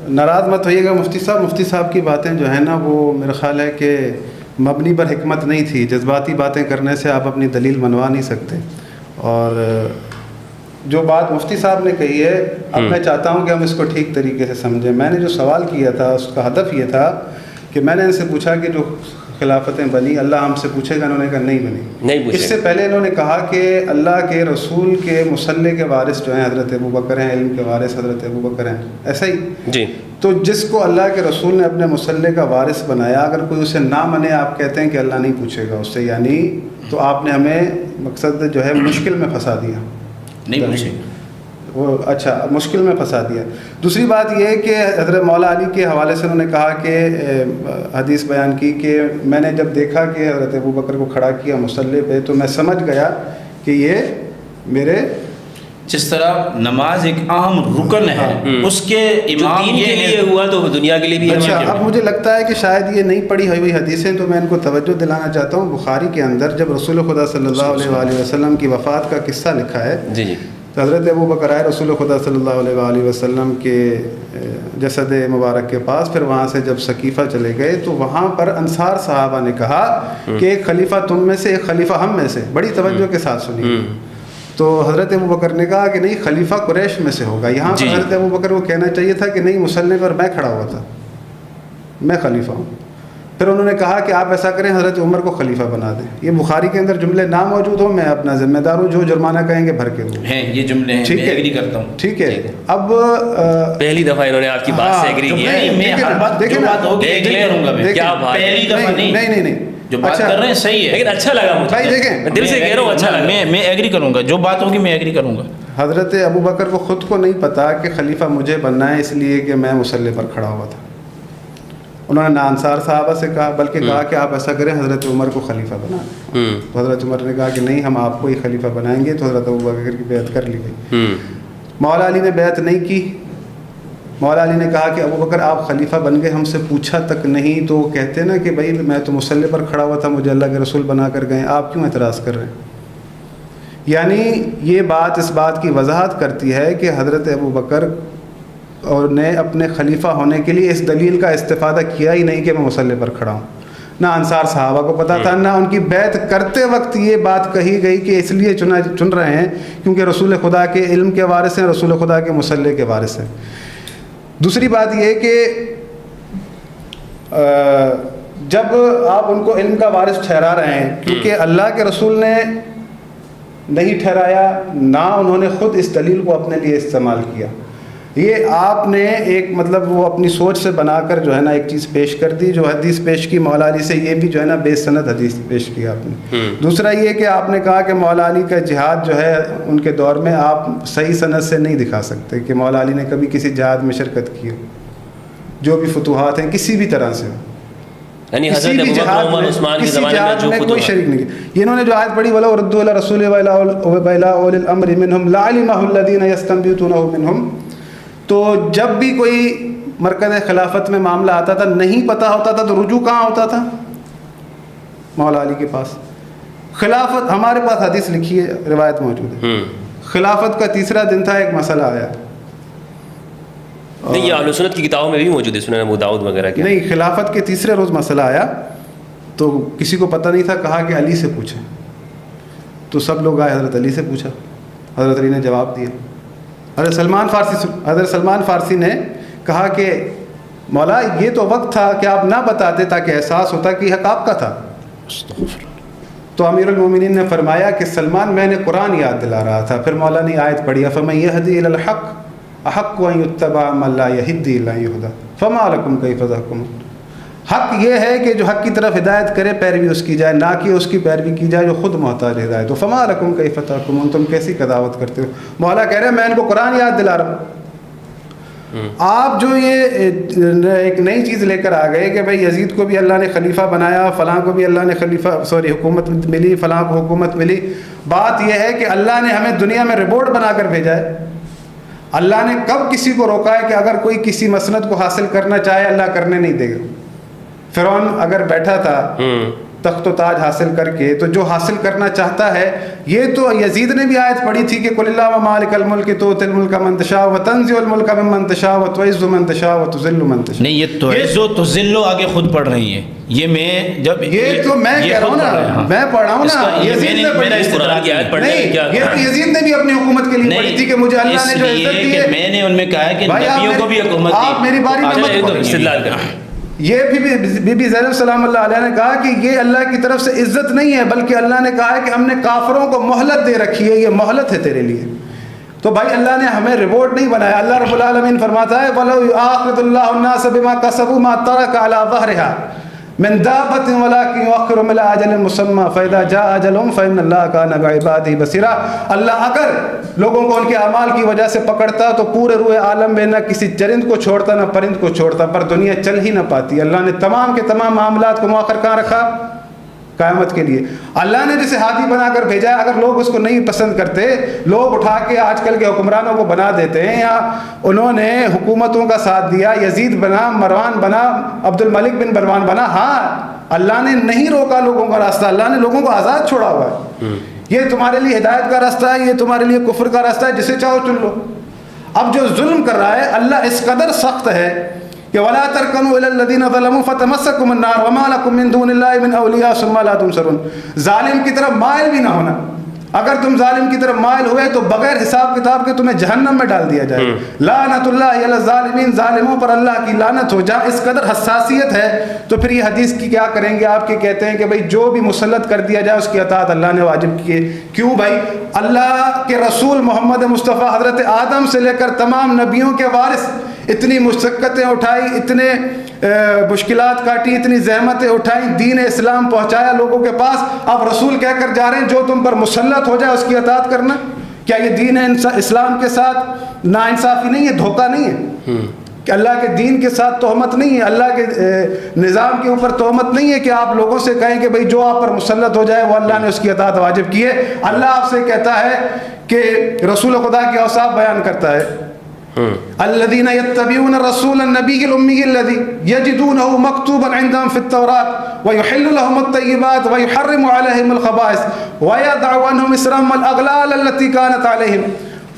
ناراض مت ہوئیے گا مفتی صاحب کی باتیں جو ہیں نا وہ میرا خیال ہے کہ مبنی پر حکمت نہیں تھی. جذباتی باتیں کرنے سے آپ اپنی دلیل منوا نہیں سکتے. اور جو بات مفتی صاحب نے کہی ہے اب میں چاہتا ہوں کہ ہم اس کو ٹھیک طریقے سے سمجھیں. میں نے جو سوال کیا تھا اس کا ہدف یہ تھا کہ میں نے ان سے پوچھا کہ جو خلافتیں بنی اللہ ہم سے پوچھے گا. انہوں نے کہا نہیں بنی. اس سے پہلے انہوں نے کہا کہ اللہ کے رسول کے مصلی کے وارث جو ہیں حضرت ابو بکر ہیں, علم کے وارث حضرت ابو بکر ہیں. ایسا ہی جی. تو جس کو اللہ کے رسول نے اپنے مصلی کا وارث بنایا اگر کوئی اسے نہ مانے آپ کہتے ہیں کہ اللہ نہیں پوچھے گا اس سے, یعنی تو آپ نے ہمیں مقصد جو ہے مشکل میں پھنسا دیا. نہیں پوچھے وہ اچھا مشکل میں پھنسا دیا. دوسری بات یہ کہ حضرت مولا علی کے حوالے سے انہوں نے کہا کہ حدیث بیان کی کہ میں نے جب دیکھا کہ حضرت ابو بکر کو کھڑا کیا مصلی پہ تو میں سمجھ گیا کہ یہ میرے جس طرح نماز ایک اہم رکن ہے اس کے امام دین کے لیے ہوا تو دنیا کے لیے بھی. اچھا اب مجھے لگتا ہے کہ شاید یہ نہیں پڑھی ہوئی حدیثیں تو میں ان کو توجہ دلانا چاہتا ہوں. بخاری کے اندر جب رسول خدا صلی اللہ علیہ وآلہ وسلم کی وفات کا قصہ لکھا ہے جی جی تو حضرت ابو بکر آئے رسول خدا صلی اللہ علیہ وآلہ وسلم کے جسد مبارک کے پاس. پھر وہاں سے جب ثقیفہ چلے گئے تو وہاں پر انصار صحابہ نے کہا کہ ایک خلیفہ تم میں سے ایک خلیفہ ہم میں سے. بڑی توجہ کے ساتھ سنی. تو حضرت ابو بکر نے کہا کہ نہیں خلیفہ قریش میں سے ہوگا. یہاں پر حضرت ابو بکر کو کہنا چاہیے تھا کہ نہیں مصلی پر میں کھڑا ہوا تھا, میں خلیفہ ہوں. پھر انہوں نے کہا کہ آپ ایسا کریں حضرت عمر کو خلیفہ بنا دیں. یہ بخاری کے اندر جملے نہ موجود ہوں, میں اپنا ذمہ دار ہوں, جو جرمانہ کہیں گے بھر کے وہ ہیں یہ جملے ہیں. ٹھیک ہے, ایگری کرتا ہوں. ٹھیک ہے. اب پہلی دفعہ انہوں نے آپ کی بات سے ایگری کیا ہے. میں ہر بات جو بات ہوگی ایگری کروں گا میں. کیا بات, پہلی دفعہ نہیں جو بات کر رہے ہیں صحیح ہے لیکن اچھا لگا مجھے. بھائی دیکھیں دل سے کہہ رہا ہوں اچھا لگا. میں ایگری کروں گا, جو بات ہوگی میں ایگری کروں گا. حضرت ابو بکر کو خود کو نہیں پتا کہ خلیفہ مجھے بننا ہے اس لیے کہ میں مصلی پر کھڑا ہوا تھا. انہوں نے نہ انصار صحابہ سے کہا بلکہ کہا کہ آپ ایسا کریں حضرت عمر کو خلیفہ بنا دیں. تو حضرت عمر نے کہا کہ نہیں ہم آپ کو ہی خلیفہ بنائیں گے. تو حضرت ابو بکر کی بیعت کر لی گئی. مولا علی نے بیعت نہیں کی. مولا علی نے کہا کہ ابو بکر آپ خلیفہ بن گئے ہم سے پوچھا تک نہیں. تو وہ کہتے نا کہ بھائی میں تو مصلی پر کھڑا ہوا تھا, مجھے اللہ کے رسول بنا کر گئے, آپ کیوں اعتراض کر رہے ہیں. یعنی یہ بات اس بات کی وضاحت کرتی ہے کہ حضرت ابو بکر اور نے اپنے خلیفہ ہونے کے لیے اس دلیل کا استفادہ کیا ہی نہیں کہ میں مصلی پر کھڑا ہوں. نہ انصار صحابہ کو پتہ تھا, نہ ان کی بیعت کرتے وقت یہ بات کہی گئی کہ اس لیے چن رہے ہیں کیونکہ رسول خدا کے علم کے وارث ہیں, رسول خدا کے مصلی کے وارث ہیں. دوسری بات یہ کہ جب آپ ان کو علم کا وارث ٹھہرا رہے ہیں کیونکہ اللہ کے رسول نے نہیں ٹھہرایا, نہ انہوں نے خود اس دلیل کو اپنے لیے استعمال کیا. یہ آپ نے ایک مطلب وہ اپنی سوچ سے بنا کر جو ہے نا ایک چیز پیش کر دی. جو حدیث پیش کی مولا علی سے یہ بھی جو ہے نا بے سند حدیث پیش کی آپ نے. دوسرا یہ کہ آپ نے کہا کہ مولا علی کا جہاد جو ہے ان کے دور میں آپ صحیح سند سے نہیں دکھا سکتے کہ مولا علی نے کبھی کسی جہاد میں شرکت کی ہو. جو بھی فتوحات ہیں کسی بھی طرح سے یعنی حضرت ابو بکر عمر عثمان کے زمانے میں جو کوئی شریک نہیں کیا. انہوں نے جو آیت پڑھی وَلَوْ رَدُّوا إِلَى الرَّسُولِ وَإِلَى أُولِي الْأَمْرِ مِنْهُمْ لَعَلِمَهُ الَّذِينَ يَسْتَنبِطُونَهُ مِنْهُمْ. تو جب بھی کوئی مرکز خلافت میں معاملہ آتا تھا نہیں پتہ ہوتا تھا تو رجوع کہاں ہوتا تھا؟ مولا علی کے پاس. خلافت ہمارے پاس حدیث لکھی ہے, روایت موجود ہے. خلافت کا تیسرا دن تھا, ایک مسئلہ آیا. نہیں یہ اہل سنت کی کتابوں میں بھی موجود ہے, سنن ابو داؤد وغیرہ کے. نہیں خلافت کے تیسرے روز مسئلہ آیا تو کسی کو پتہ نہیں تھا, کہا کہ علی سے پوچھیں. تو سب لوگ آئے, حضرت علی سے پوچھا, حضرت علی نے جواب دیا. حضرت سلمان فارسی نے کہا کہ مولا یہ تو وقت تھا کہ آپ نہ بتاتے تاکہ احساس ہوتا کہ حق آپ کا تھا. تو امیر المومنین نے فرمایا کہ سلمان میں نے قرآن یاد دلا رہا تھا. پھر مولا نے آیت پڑھی فَمَن يَهْدِي إِلَى الْحَقِّ أَحَقُّ أَن يُتَّبَعَ مَن لَّا يَهْدِي إِلَّا أَن يُهْدَىٰ فَمَا لَكُمْ كَيْفَ تَحْكُمُونَ. حق یہ ہے کہ جو حق کی طرف ہدایت کرے پیروی اس کی جائے, نہ کہ اس کی پیروی کی جائے جو خود محتاج ہدایت ہو. فَمَا لَكُمْ كَيْفَ تَحْكُمُونَ. تم کیسی قضاوت کرتے ہو. مولا کہہ رہے ہیں میں ان کو قرآن یاد دلا رہا ہوں. آپ جو یہ ایک نئی چیز لے کر آ گئے کہ بھائی یزید کو بھی اللہ نے خلیفہ بنایا, فلاں کو بھی اللہ نے حکومت ملی, فلاں کو حکومت ملی. بات یہ ہے کہ اللہ نے ہمیں دنیا میں رپورٹ بنا کر بھیجا ہے. اللہ نے کب کسی کو روکا ہے کہ اگر کوئی کسی مسند کو حاصل کرنا چاہے اللہ کرنے نہیں دے گا. فرعون اگر بیٹھا تھا تخت و تاج حاصل کر کے، تو جو حاصل کرنا چاہتا ہے، یہ تو یزید نے بھی آیت پڑھی تھی کہ قل اللہم مالک الملک تؤتی الملک من تشاء وتنزع الملک ممن تشاء وتعز من تشاء وتذل من تشاء. نہیں، یہ تعز و تذل آگے خود پڑھ رہی ہیں. یہ میں جب یہ تو میں کہہ رہا ہوں نا، میں پڑھ رہا ہوں نا، یزید نے پڑھی. یہ تو یزید نے بھی اپنی حکومت کے لیے پڑھی تھی کہ مجھے اللہ نے جو عزت دی ہے. میں نے ان میں کہا ہے کہ نبیوں کو بھی حکومت دی. آپ میری باری میں مت پڑھیں. یہ بی بی زینب سلام اللہ علیہ نے کہا کہ یہ اللہ کی طرف سے عزت نہیں ہے، بلکہ اللہ نے کہا ہے کہ ہم نے کافروں کو مہلت دے رکھی ہے، یہ مہلت ہے تیرے لیے. تو بھائی اللہ نے ہمیں ریوارڈ نہیں بنایا. اللہ رب العالمین فرماتا ہے وَلَوْ يُؤَاخِذُ اللَّهُ النَّاسَ بِمَا كَسَبُوا مَا تَرَكَ عَلَى ظَهْرِهَا من دابة ولكن يؤخرهم إلى أجل مسمى فإذا جاء أجلهم فإن الله كان بعباده بصيرا. اللہ اگر لوگوں کو ان کے اعمال کی وجہ سے پکڑتا تو پورے روئے عالم میں نہ کسی چرند کو چھوڑتا نہ پرند کو چھوڑتا، پر دنیا چل ہی نہ پاتی. اللہ نے تمام کے تمام معاملات کو مؤخر کہاں رکھا؟ قیامت کے لیے. اللہ نے جسے ہادی بنا کر بھیجا ہے، اگر لوگ اس کو نہیں پسند کرتے، لوگ اٹھا کے آج کل کے حکمرانوں کو بنا دیتے ہیں، یا انہوں نے حکومتوں کا ساتھ دیا، یزید بنا، مروان بنا، عبد الملک بن مروان بنا. ہاں اللہ نے نہیں روکا لوگوں کا راستہ، اللہ نے لوگوں کو آزاد چھوڑا ہوا ہے. یہ تمہارے لیے ہدایت کا راستہ ہے، یہ تمہارے لیے کفر کا راستہ ہے، جسے چاہو چن لو. اب جو ظلم کر رہا ہے اللہ اس قدر سخت ہے کہ وَلَا تَرْكَنُوا إِلَى الَّذِينَ ظَلَمُوا فَتَمَسَّكُمُ النَّارُ وَمَا لَكُم مِّن دُونِ اللَّهِ مِنْ أَوْلِيَاءَ ثُمَّ لَا تُنصَرُونَ. ظالم کی طرف مائل بھی نہ ہونا. اگر تم ظالم کی طرف مائل ہوئے تو بغیر حساب کتاب کے تمہیں جہنم میں ڈال دیا جائے. لعنت اللہ علی الظالمین، ظالموں پر اللہ کی لعنت ہو. جہاں اس قدر حساسیت ہے تو پھر یہ حدیث کی کیا کریں گے آپ کے؟ کہتے ہیں کہ بھائی جو بھی مسلط کر دیا جائے اس کی اطاعت اللہ نے واجب کی ہے. کیوں بھائی؟ اللہ کے رسول محمد مصطفیٰ حضرت آدم سے لے کر تمام نبیوں کے وارث اتنی مشقتیں اٹھائی، اتنے مشکلات کاٹی، اتنی زحمتیں اٹھائیں، دین اسلام پہنچایا لوگوں کے پاس. اب رسول کہہ کر جا رہے ہیں جو تم پر مسلط ہو جائے اس کی اطاعت کرنا. کیا یہ دین اسلام کے ساتھ ناانصافی نہیں ہے، دھوکہ نہیں ہے؟ کہ اللہ کے دین کے ساتھ تہمت نہیں ہے، اللہ کے نظام کے اوپر تہمت نہیں ہے کہ آپ لوگوں سے کہیں کہ بھئی جو آپ پر مسلط ہو جائے وہ اللہ نے اس کی اطاعت واجب کی ہے. اللہ آپ سے کہتا ہے کہ رسول خدا کے اوصاف بیان کرتا ہے الذين يتبعون الرسول النبي الأمي الذي يجدونه مكتوبا عندهم في التوراة ويحل لهم الطيبات ويحرم عليهم الخبائث ويضع عنهم إصرهم والأغلال التي كانت عليهم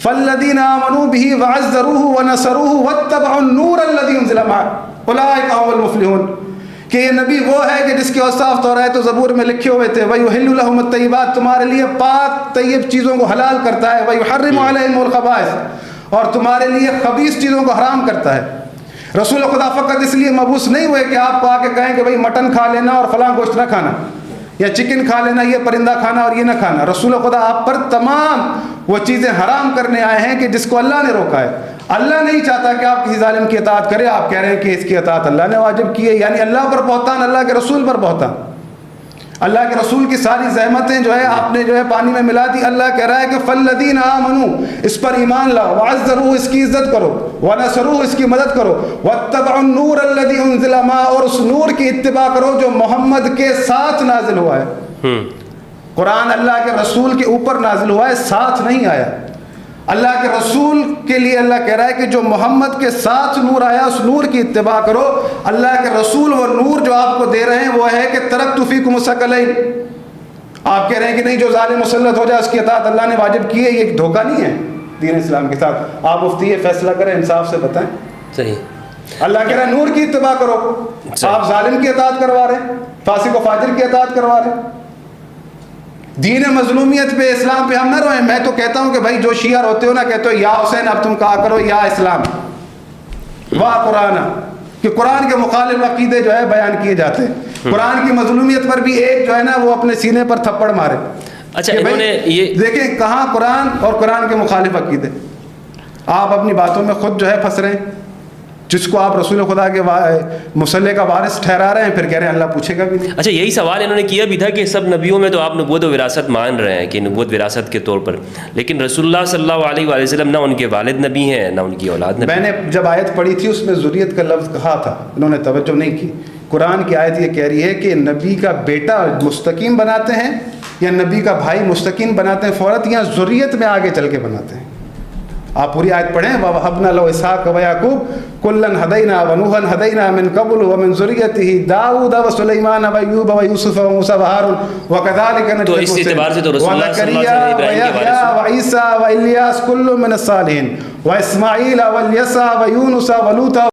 فالذين آمنوا به وعزروه ونصروه واتبعوا النور الذي أنزل معه أولئك هم المفلحون. کہ یہ نبی وہ ہے کہ جس کے اوصاف تورات و زبور میں لکھے ہوئے تھے. وَيُحِلُّ لَهُمُ الطَّيِّبَاتِ، تمہارے لیے پاک طیب چیزوں کو حلال کرتا ہے. وَيُحَرِّمُ عَلَيْهِمُ الْخَبَائِثَ، اور تمہارے لیے خبیث چیزوں کو حرام کرتا ہے. رسول خدا فقط اس لیے مبعوث نہیں ہوئے کہ آپ کو آ کے کہیں کہ بھئی مٹن کھا لینا اور فلاں گوشت نہ کھانا، یا چکن کھا لینا، یہ پرندہ کھانا اور یہ نہ کھانا. رسول خدا آپ پر تمام وہ چیزیں حرام کرنے آئے ہیں کہ جس کو اللہ نے روکا ہے. اللہ نہیں چاہتا کہ آپ کسی ظالم کی اطاعت کریں. آپ کہہ رہے ہیں کہ اس کی اطاعت اللہ نے واجب کی ہے، یعنی اللہ پر بہتان، اللہ کے رسول پر بہتان. اللہ کے رسول کی ساری زحمتیں جو ہے آپ نے جو ہے پانی میں ملا دی. اللہ کہہ رہا ہے کہ فالذین آمنوا، اس پر ایمان لاؤ، وعزروه، اس کی عزت کرو، ونصروه، اس کی مدد کرو، واتبعوا النور الذی انزل معه، اور اس نور کی اتباع کرو جو محمد کے ساتھ نازل ہوا ہے. قرآن اللہ کے رسول کے اوپر نازل ہوا ہے، ساتھ نہیں آیا. اللہ کے رسول کے لیے اللہ کہہ رہا ہے کہ جو محمد کے ساتھ نور آیا اس نور کی اتباع کرو. اللہ کے رسول وہ نور جو آپ کو دے رہے ہیں وہ ہے کہ ترکت فیکم الثقلین. آپ کہہ رہے ہیں کہ نہیں جو ظالم مسلط ہو جائے اس کی اطاعت اللہ نے واجب کی ہے. یہ ایک دھوکہ نہیں ہے دین اسلام کے ساتھ. آپ مفتی فیصلہ کریں، انصاف سے بتائیں. صحیح. اللہ کہہ رہا ہے نور کی اتباع کرو. آپ ظالم کی اطاعت کروا رہے ہیں، فاسق و فاجر کی اطاعت کروا رہے ہیں. دین مظلومیت پہ، اسلام پہ ہم نہ روئیں. میں تو کہتا ہوں کہ بھائی جو شیعہ ہوتے ہو نا، کہتے ہو یا حسین، اب تم کہا کرو یا اسلام، واہ قرآن، کہ قرآن کے مخالف عقیدے جو ہے بیان کیے جاتے ہیں. قرآن کی مظلومیت پر بھی ایک جو ہے نا وہ اپنے سینے پر تھپڑ مارے. اچھا انہوں نے یہ دیکھیں کہاں قرآن اور قرآن کے مخالف عقیدے. آپ اپنی باتوں میں خود جو ہے پھنس رہے ہیں. جس کو آپ رسول خدا کے مصلح کا وارث ٹھہرا رہے ہیں، پھر کہہ رہے ہیں اللہ پوچھے گا بھی نہیں. اچھا یہی سوال انہوں نے کیا بھی تھا کہ سب نبیوں میں تو آپ نبوت و وراثت مان رہے ہیں کہ نبوت وراثت کے طور پر، لیکن رسول اللہ صلی اللہ علیہ وآلہ وسلم نہ ان کے والد نبی ہیں نہ ان کی اولاد نبی. میں نے جب آیت پڑھی تھی اس میں ذریت کا لفظ کہا تھا، انہوں نے توجہ نہیں کی. قرآن کی آیت یہ کہہ رہی ہے کہ نبی کا بیٹا مستقیم بناتے ہیں یا نبی کا بھائی مستقیم بناتے ہیں فوراً، یا ذریت میں آگے چل کے بناتے ہیں. آپ پوری آیت پڑھیں وَوَهَبْنَا لَهُ إِسْحَاقَ وَيَعْقُوبَ كُلًّا هَدَيْنَا وَنُوحًا هَدَيْنَا مِن قَبْلُ وَمِن ذُرِّيَّتِهِ دَاوُودَ وَسُلَيْمَانَ وَأَيُّوبَ وَيُوسُفَ وَمُوسَى وَهَارُونَ وَكَذَلِكَ تو اس اعتبار سے تو رسول اللہ صلی اللہ علیہ وسلم ابراہیم کے وارث ہیں. وعيسى وإلياس كل من الصالحين وإسماعيل واليسع ويونس ولوطا